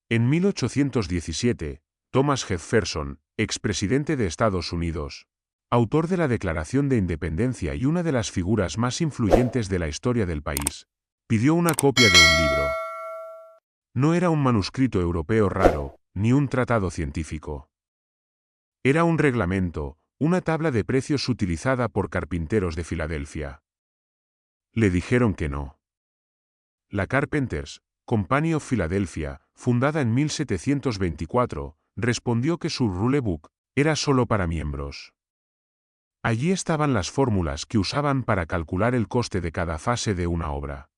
En 1817, Thomas Jefferson, expresidente de Estados Unidos, autor de la Declaración de Independencia y una de las figuras más influyentes de la historia del país, pidió una copia de un libro. No era un manuscrito europeo raro, ni un tratado científico. Era un reglamento, una tabla de precios utilizada por carpinteros de Filadelfia. Le dijeron que no. La Carpenters Company of Philadelphia, fundada en 1724, respondió que su rulebook era solo para miembros. Allí estaban las fórmulas que usaban para calcular el coste de cada fase de una obra.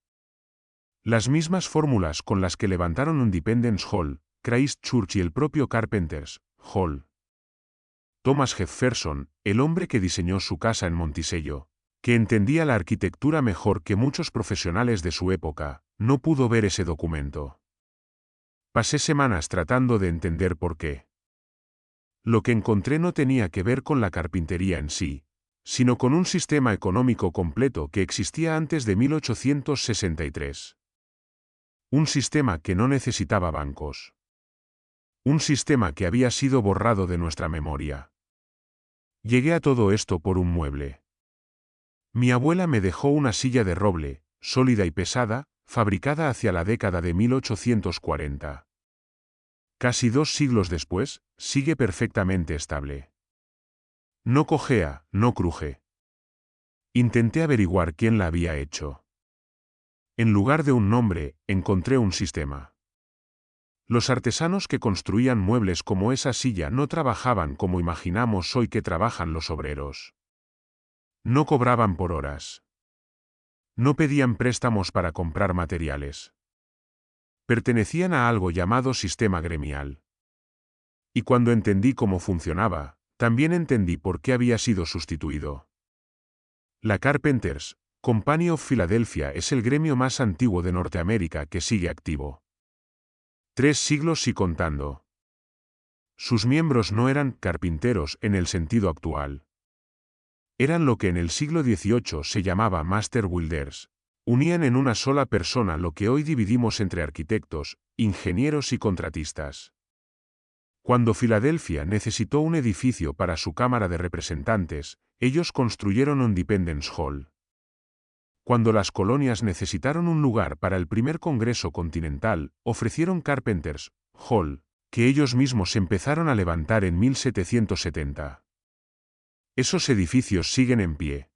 Las mismas fórmulas con las que levantaron Independence Hall, Christ Church y el propio Carpenters Hall. Thomas Jefferson, el hombre que diseñó su casa en Monticello, que entendía la arquitectura mejor que muchos profesionales de su época, no pudo ver ese documento. Pasé semanas tratando de entender por qué. Lo que encontré no tenía que ver con la carpintería en sí, sino con un sistema económico completo que existía antes de 1863. Un sistema que no necesitaba bancos. Un sistema que había sido borrado de nuestra memoria. Llegué a todo esto por un mueble. Mi abuela me dejó una silla de roble, sólida y pesada, fabricada hacia la década de 1840. Casi 2 siglos después, sigue perfectamente estable. No cojea, no cruje. Intenté averiguar quién la había hecho. En lugar de un nombre, encontré un sistema. Los artesanos que construían muebles como esa silla no trabajaban como imaginamos hoy que trabajan los obreros. No cobraban por horas. No pedían préstamos para comprar materiales. Pertenecían a algo llamado sistema gremial. Y cuando entendí cómo funcionaba, también entendí por qué había sido sustituido. La Carpenters Company of Philadelphia es el gremio más antiguo de Norteamérica que sigue activo. 3 siglos y contando. Sus miembros no eran carpinteros en el sentido actual. Eran lo que en el siglo XVIII se llamaba Master Builders. Unían en una sola persona lo que hoy dividimos entre arquitectos, ingenieros y contratistas. Cuando Filadelfia necesitó un edificio para su Cámara de Representantes, ellos construyeron Independence Hall. Cuando las colonias necesitaron un lugar para el primer Congreso Continental, ofrecieron Carpenters Hall, que ellos mismos empezaron a levantar en 1770. Esos edificios siguen en pie.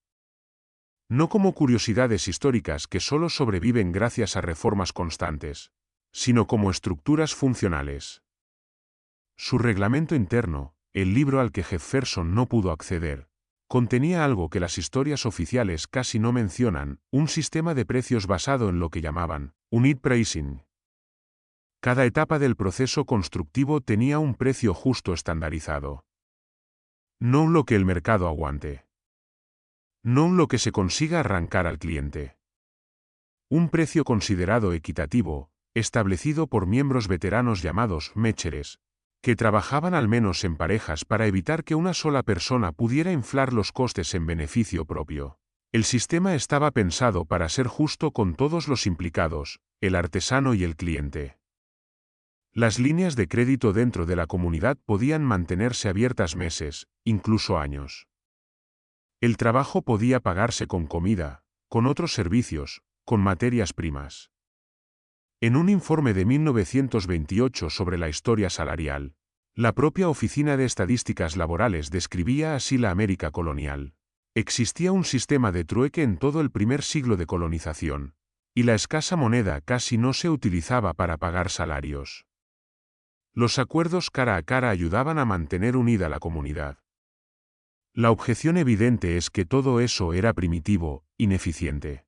No como curiosidades históricas que solo sobreviven gracias a reformas constantes, sino como estructuras funcionales. Su reglamento interno, el libro al que Jefferson no pudo acceder, contenía algo que las historias oficiales casi no mencionan, un sistema de precios basado en lo que llamaban unit pricing. Cada etapa del proceso constructivo tenía un precio justo estandarizado. No lo que el mercado aguante. No lo que se consiga arrancar al cliente. Un precio considerado equitativo, establecido por miembros veteranos llamados mecheres, que trabajaban al menos en parejas para evitar que una sola persona pudiera inflar los costes en beneficio propio. El sistema estaba pensado para ser justo con todos los implicados, el artesano y el cliente. Las líneas de crédito dentro de la comunidad podían mantenerse abiertas meses, incluso años. El trabajo podía pagarse con comida, con otros servicios, con materias primas. En un informe de 1928 sobre la historia salarial, la propia Oficina de Estadísticas Laborales describía así la América colonial. Existía un sistema de trueque en todo el primer siglo de colonización, y la escasa moneda casi no se utilizaba para pagar salarios. Los acuerdos cara a cara ayudaban a mantener unida la comunidad. La objeción evidente es que todo eso era primitivo, ineficiente.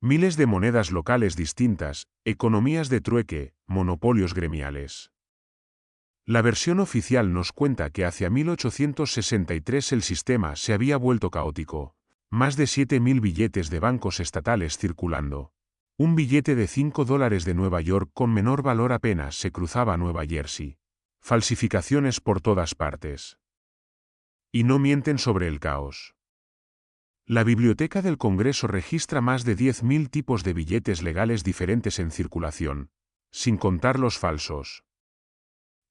Miles de monedas locales distintas, economías de trueque, monopolios gremiales. La versión oficial nos cuenta que hacia 1863 el sistema se había vuelto caótico, más de 7.000 billetes de bancos estatales circulando. Un billete de $5 de Nueva York con menor valor apenas se cruzaba a Nueva Jersey. Falsificaciones por todas partes. Y no mienten sobre el caos. La Biblioteca del Congreso registra más de 10.000 tipos de billetes legales diferentes en circulación, sin contar los falsos.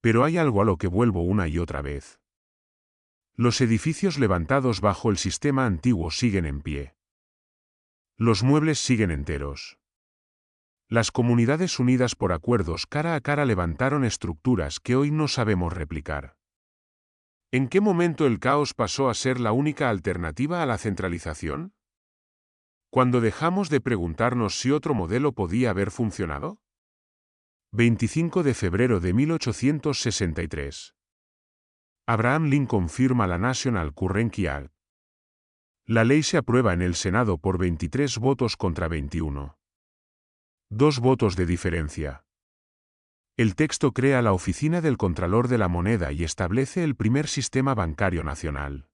Pero hay algo a lo que vuelvo una y otra vez. Los edificios levantados bajo el sistema antiguo siguen en pie. Los muebles siguen enteros. Las comunidades unidas por acuerdos cara a cara levantaron estructuras que hoy no sabemos replicar. ¿En qué momento el caos pasó a ser la única alternativa a la centralización? ¿Cuando dejamos de preguntarnos si otro modelo podía haber funcionado? 25 de febrero de 1863. Abraham Lincoln firma la National Currency Act. La ley se aprueba en el Senado por 23 votos contra 21. 2 votos de diferencia. El texto crea la Oficina del Contralor de la Moneda y establece el primer sistema bancario nacional.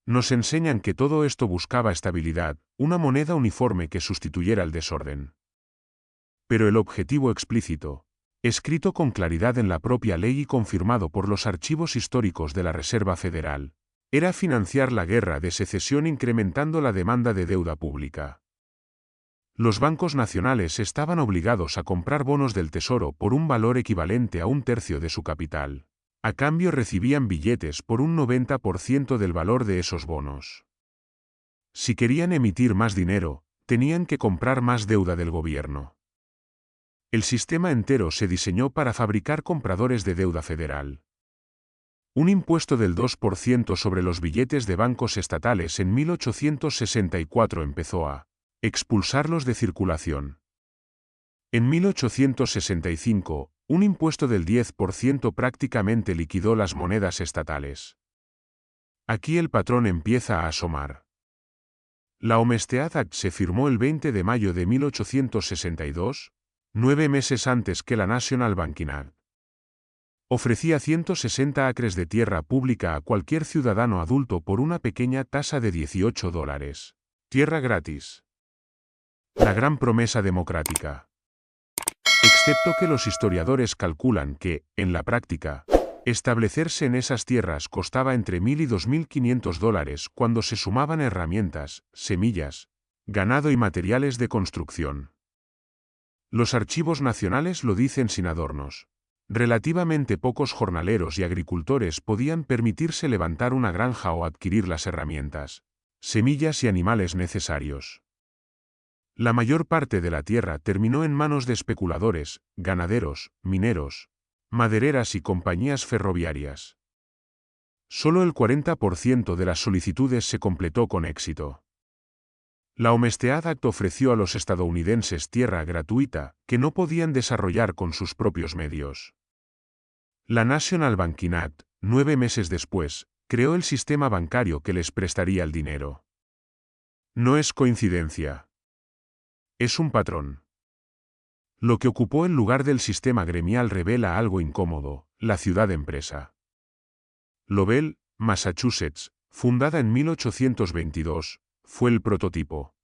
Nos enseñan que todo esto buscaba estabilidad, una moneda uniforme que sustituyera el desorden. Pero el objetivo explícito, escrito con claridad en la propia ley y confirmado por los archivos históricos de la Reserva Federal, era financiar la guerra de secesión incrementando la demanda de deuda pública. Los bancos nacionales estaban obligados a comprar bonos del Tesoro por un valor equivalente a 1/3 de su capital. A cambio recibían billetes por un 90% del valor de esos bonos. Si querían emitir más dinero, tenían que comprar más deuda del gobierno. El sistema entero se diseñó para fabricar compradores de deuda federal. Un impuesto del 2% sobre los billetes de bancos estatales en 1864 empezó a expulsarlos de circulación. En 1865, un impuesto del 10% prácticamente liquidó las monedas estatales. Aquí el patrón empieza a asomar. La Homestead Act se firmó el 20 de mayo de 1862, 9 meses antes que la National Banking Act. Ofrecía 160 acres de tierra pública a cualquier ciudadano adulto por una pequeña tasa de $18. Tierra gratis. La gran promesa democrática. Excepto que los historiadores calculan que, en la práctica, establecerse en esas tierras costaba entre $1,000 y $2,500 cuando se sumaban herramientas, semillas, ganado y materiales de construcción. Los archivos nacionales lo dicen sin adornos. Relativamente pocos jornaleros y agricultores podían permitirse levantar una granja o adquirir las herramientas, semillas y animales necesarios. La mayor parte de la tierra terminó en manos de especuladores, ganaderos, mineros, madereras y compañías ferroviarias. Solo el 40% de las solicitudes se completó con éxito. La Homestead Act ofreció a los estadounidenses tierra gratuita, que no podían desarrollar con sus propios medios. La National Banking Act, 9 meses después, creó el sistema bancario que les prestaría el dinero. No es coincidencia. Es un patrón. Lo que ocupó el lugar del sistema gremial revela algo incómodo: la ciudad-empresa. Lowell, Massachusetts, fundada en 1822, fue el prototipo.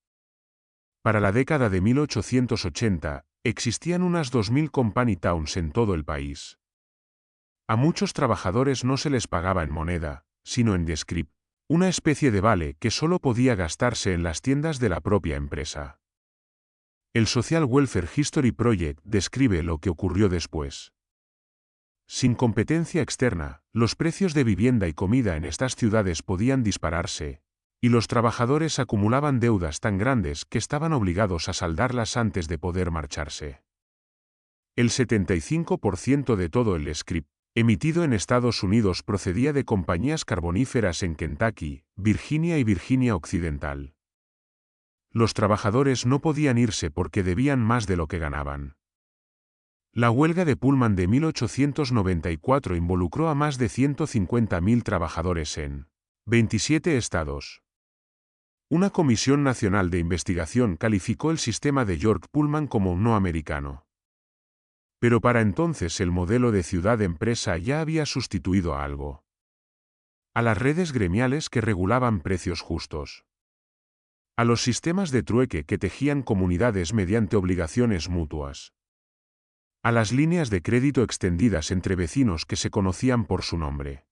Para la década de 1880, existían unas 2.000 company towns en todo el país. A muchos trabajadores no se les pagaba en moneda, sino en scrip, una especie de vale que solo podía gastarse en las tiendas de la propia empresa. El Social Welfare History Project describe lo que ocurrió después. Sin competencia externa, los precios de vivienda y comida en estas ciudades podían dispararse, y los trabajadores acumulaban deudas tan grandes que estaban obligados a saldarlas antes de poder marcharse. El 75% de todo el scrip emitido en Estados Unidos procedía de compañías carboníferas en Kentucky, Virginia y Virginia Occidental. Los trabajadores no podían irse porque debían más de lo que ganaban. La huelga de Pullman de 1894 involucró a más de 150.000 trabajadores en 27 estados. Una comisión nacional de investigación calificó el sistema de York Pullman como no americano. Pero para entonces el modelo de ciudad-empresa ya había sustituido a algo. A las redes gremiales que regulaban precios justos. A los sistemas de trueque que tejían comunidades mediante obligaciones mutuas. A las líneas de crédito extendidas entre vecinos que se conocían por su nombre.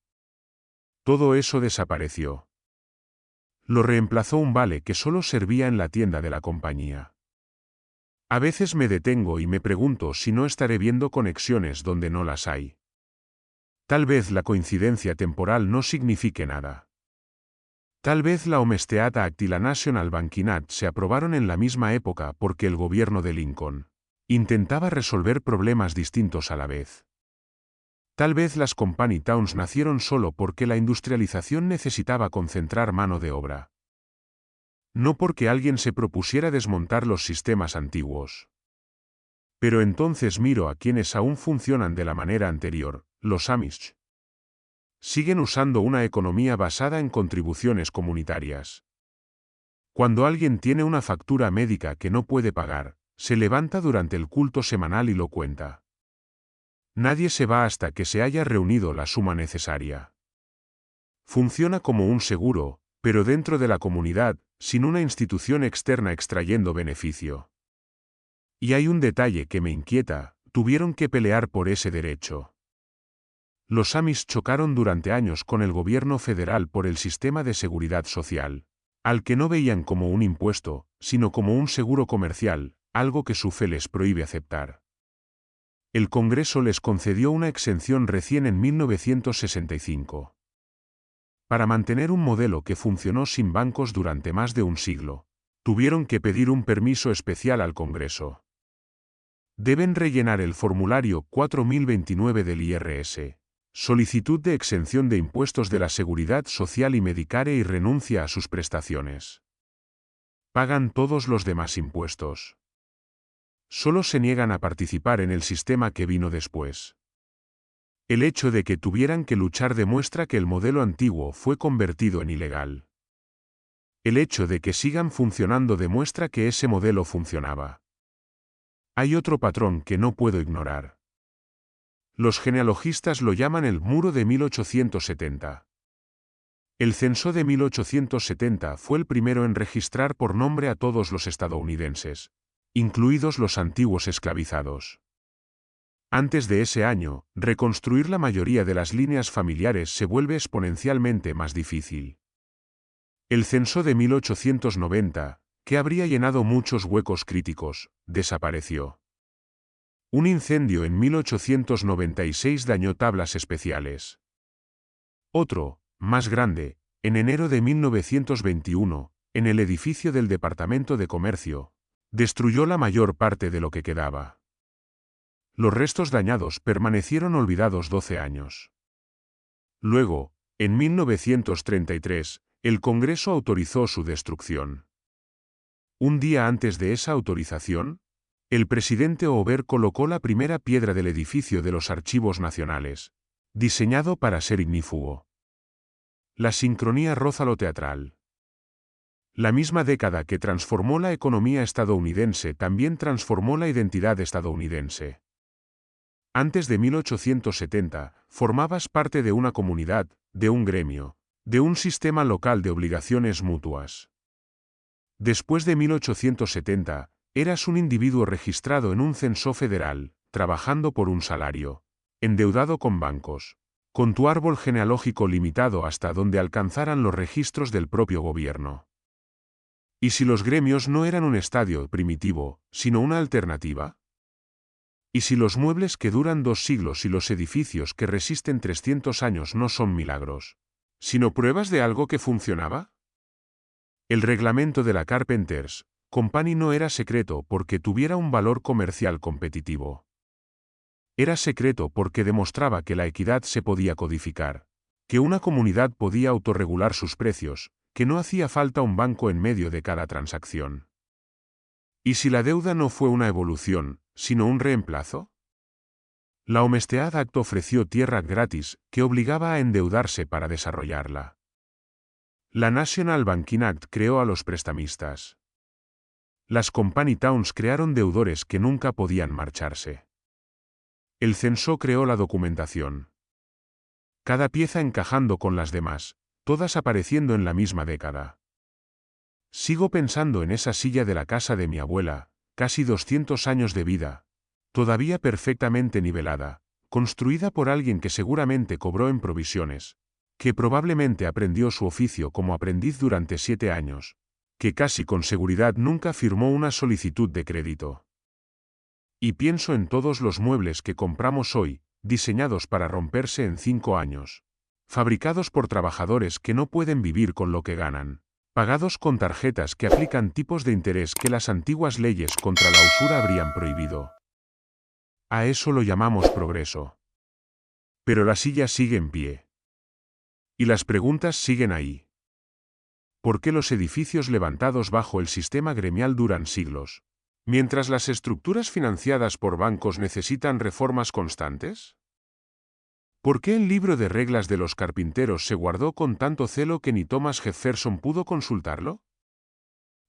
Todo eso desapareció. Lo reemplazó un vale que solo servía en la tienda de la compañía. A veces me detengo y me pregunto si no estaré viendo conexiones donde no las hay. Tal vez la coincidencia temporal no signifique nada. Tal vez la Homestead Act y la National Banking Act se aprobaron en la misma época porque el gobierno de Lincoln intentaba resolver problemas distintos a la vez. Tal vez las Company Towns nacieron solo porque la industrialización necesitaba concentrar mano de obra. No porque alguien se propusiera desmontar los sistemas antiguos. Pero entonces miro a quienes aún funcionan de la manera anterior, los Amish. Siguen usando una economía basada en contribuciones comunitarias. Cuando alguien tiene una factura médica que no puede pagar, se levanta durante el culto semanal y lo cuenta. Nadie se va hasta que se haya reunido la suma necesaria. Funciona como un seguro, pero dentro de la comunidad, sin una institución externa extrayendo beneficio. Y hay un detalle que me inquieta, tuvieron que pelear por ese derecho. Los Amish chocaron durante años con el gobierno federal por el sistema de seguridad social, al que no veían como un impuesto, sino como un seguro comercial, algo que su fe les prohíbe aceptar. El Congreso les concedió una exención recién en 1965. Para mantener un modelo que funcionó sin bancos durante más de un siglo, tuvieron que pedir un permiso especial al Congreso. Deben rellenar el formulario 4029 del IRS. Solicitud de exención de impuestos de la Seguridad Social y Medicare y renuncia a sus prestaciones. Pagan todos los demás impuestos. Solo se niegan a participar en el sistema que vino después. El hecho de que tuvieran que luchar demuestra que el modelo antiguo fue convertido en ilegal. El hecho de que sigan funcionando demuestra que ese modelo funcionaba. Hay otro patrón que no puedo ignorar. Los genealogistas lo llaman el Muro de 1870. El censo de 1870 fue el primero en registrar por nombre a todos los estadounidenses, incluidos los antiguos esclavizados. Antes de ese año, reconstruir la mayoría de las líneas familiares se vuelve exponencialmente más difícil. El censo de 1890, que habría llenado muchos huecos críticos, desapareció. Un incendio en 1896 dañó tablas especiales. Otro, más grande, en enero de 1921, en el edificio del Departamento de Comercio, destruyó la mayor parte de lo que quedaba. Los restos dañados permanecieron olvidados 12 años. Luego, en 1933, el Congreso autorizó su destrucción. Un día antes de esa autorización, el presidente Hoover colocó la primera piedra del edificio de los Archivos Nacionales, diseñado para ser ignífugo. La sincronía roza lo teatral. La misma década que transformó la economía estadounidense también transformó la identidad estadounidense. Antes de 1870, formabas parte de una comunidad, de un gremio, de un sistema local de obligaciones mutuas. Después de 1870, eras un individuo registrado en un censo federal, trabajando por un salario, endeudado con bancos, con tu árbol genealógico limitado hasta donde alcanzaran los registros del propio gobierno. ¿Y si los gremios no eran un estadio primitivo, sino una alternativa? ¿Y si los muebles que duran 2 siglos y los edificios que resisten 300 años no son milagros, sino pruebas de algo que funcionaba? El reglamento de la Carpenters Company no era secreto porque tuviera un valor comercial competitivo. Era secreto porque demostraba que la equidad se podía codificar, que una comunidad podía autorregular sus precios, que no hacía falta un banco en medio de cada transacción. ¿Y si la deuda no fue una evolución, sino un reemplazo? La Homestead Act ofreció tierra gratis, que obligaba a endeudarse para desarrollarla. La National Banking Act creó a los prestamistas. Las Company Towns crearon deudores que nunca podían marcharse. El censo creó la documentación. Cada pieza encajando con las demás, todas apareciendo en la misma década. Sigo pensando en esa silla de la casa de mi abuela, casi 200 años de vida, todavía perfectamente nivelada, construida por alguien que seguramente cobró en provisiones, que probablemente aprendió su oficio como aprendiz durante 7 años, que casi con seguridad nunca firmó una solicitud de crédito. Y pienso en todos los muebles que compramos hoy, diseñados para romperse en 5 años. Fabricados por trabajadores que no pueden vivir con lo que ganan. Pagados con tarjetas que aplican tipos de interés que las antiguas leyes contra la usura habrían prohibido. A eso lo llamamos progreso. Pero la silla sigue en pie. Y las preguntas siguen ahí. ¿Por qué los edificios levantados bajo el sistema gremial duran siglos, mientras las estructuras financiadas por bancos necesitan reformas constantes? ¿Por qué el libro de reglas de los carpinteros se guardó con tanto celo que ni Thomas Jefferson pudo consultarlo?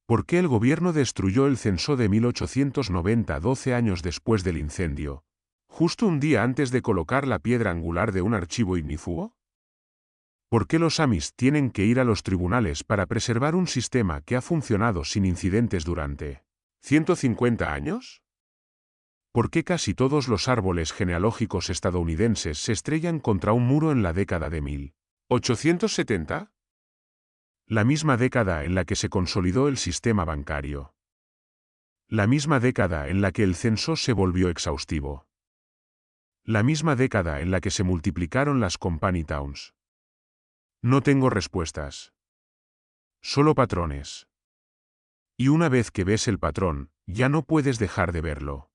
¿Por qué el gobierno destruyó el censo de 1890 12 años después del incendio, justo un día antes de colocar la piedra angular de un archivo ignífugo? ¿Por qué los Amis tienen que ir a los tribunales para preservar un sistema que ha funcionado sin incidentes durante 150 años? ¿Por qué casi todos los árboles genealógicos estadounidenses se estrellan contra un muro en la década de 1870? La misma década en la que se consolidó el sistema bancario. La misma década en la que el censo se volvió exhaustivo. La misma década en la que se multiplicaron las company towns. No tengo respuestas. Solo patrones. Y una vez que ves el patrón, ya no puedes dejar de verlo.